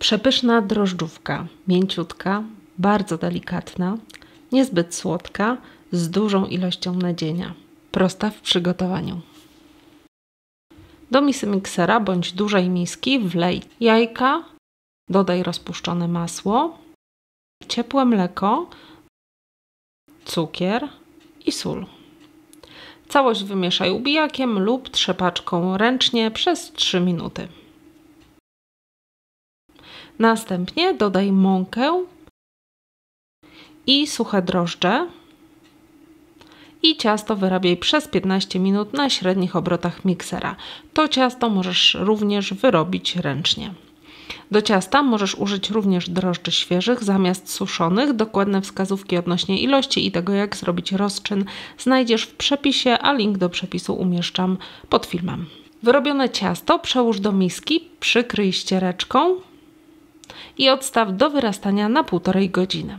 Przepyszna drożdżówka, mięciutka, bardzo delikatna, niezbyt słodka, z dużą ilością nadzienia. Prosta w przygotowaniu. Do misy miksera bądź dużej miski wlej jajka, dodaj rozpuszczone masło, ciepłe mleko, cukier i sól. Całość wymieszaj ubijakiem lub trzepaczką ręcznie przez 3 minuty. Następnie dodaj mąkę i suche drożdże i ciasto wyrabiaj przez 15 minut na średnich obrotach miksera. To ciasto możesz również wyrobić ręcznie. Do ciasta możesz użyć również drożdży świeżych zamiast suszonych. Dokładne wskazówki odnośnie ilości i tego, jak zrobić rozczyn, znajdziesz w przepisie, a link do przepisu umieszczam pod filmem. Wyrobione ciasto przełóż do miski, przykryj ściereczką i odstaw do wyrastania na 1,5 godziny.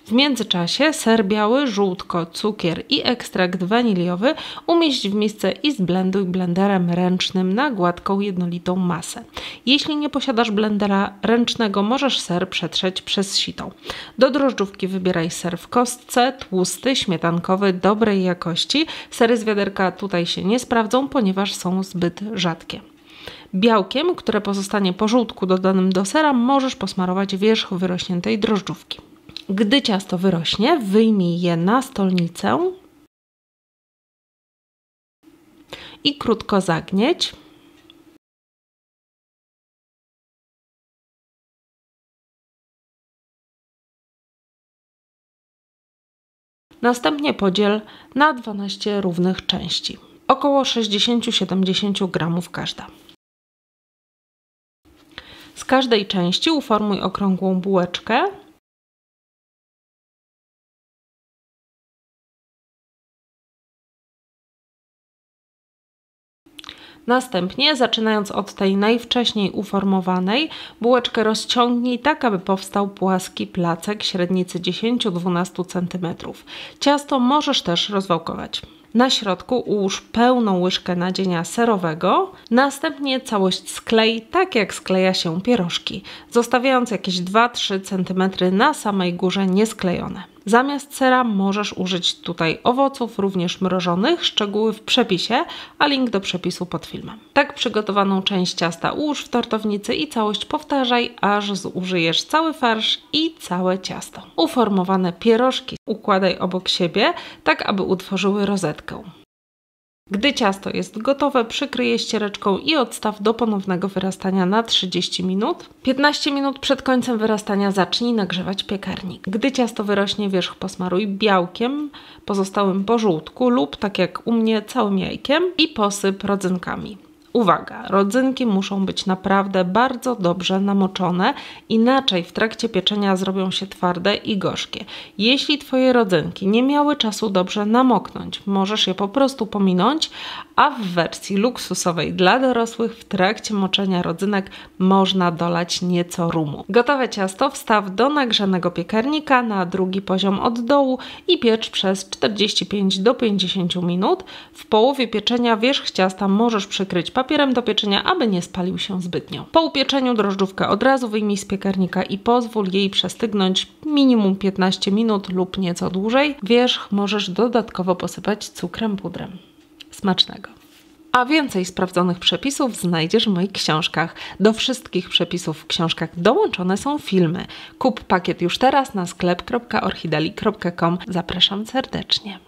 W międzyczasie ser biały, żółtko, cukier i ekstrakt waniliowy umieść w misce i zblenduj blenderem ręcznym na gładką, jednolitą masę. Jeśli nie posiadasz blendera ręcznego, możesz ser przetrzeć przez sito. Do drożdżówki wybieraj ser w kostce, tłusty, śmietankowy, dobrej jakości. Sery z wiaderka tutaj się nie sprawdzą, ponieważ są zbyt rzadkie. Białkiem, które pozostanie po żółtku dodanym do sera, możesz posmarować wierzch wyrośniętej drożdżówki. Gdy ciasto wyrośnie, wyjmij je na stolnicę i krótko zagnieć. Następnie podziel na 12 równych części, około 60-70 gramów każda. Z każdej części uformuj okrągłą bułeczkę. Następnie, zaczynając od tej najwcześniej uformowanej, bułeczkę rozciągnij tak, aby powstał płaski placek średnicy 10-12 cm. Ciasto możesz też rozwałkować. Na środku ułóż pełną łyżkę nadzienia serowego, następnie całość sklej tak, jak skleja się pierożki, zostawiając jakieś 2-3 cm na samej górze niesklejone. Zamiast sera możesz użyć tutaj owoców, również mrożonych, szczegóły w przepisie, a link do przepisu pod filmem. Tak przygotowaną część ciasta ułóż w tortownicy i całość powtarzaj, aż zużyjesz cały farsz i całe ciasto. Uformowane pierożki układaj obok siebie, tak aby utworzyły rozetkę. Gdy ciasto jest gotowe, przykryj je ściereczką i odstaw do ponownego wyrastania na 30 minut. 15 minut przed końcem wyrastania zacznij nagrzewać piekarnik. Gdy ciasto wyrośnie, wierzch posmaruj białkiem pozostałym po żółtku lub, tak jak u mnie, całym jajkiem i posyp rodzynkami. Uwaga, rodzynki muszą być naprawdę bardzo dobrze namoczone, inaczej w trakcie pieczenia zrobią się twarde i gorzkie. Jeśli Twoje rodzynki nie miały czasu dobrze namoknąć, możesz je po prostu pominąć, a w wersji luksusowej dla dorosłych w trakcie moczenia rodzynek można dolać nieco rumu. Gotowe ciasto wstaw do nagrzanego piekarnika na drugi poziom od dołu i piecz przez 45 do 50 minut. W połowie pieczenia wierzch ciasta możesz przykryć papierem do pieczenia, aby nie spalił się zbytnio. Po upieczeniu drożdżówkę od razu wyjmij z piekarnika i pozwól jej przestygnąć minimum 15 minut lub nieco dłużej. Wierzch możesz dodatkowo posypać cukrem pudrem. Smacznego! A więcej sprawdzonych przepisów znajdziesz w moich książkach. Do wszystkich przepisów w książkach dołączone są filmy. Kup pakiet już teraz na sklep.orchidali.com. Zapraszam serdecznie.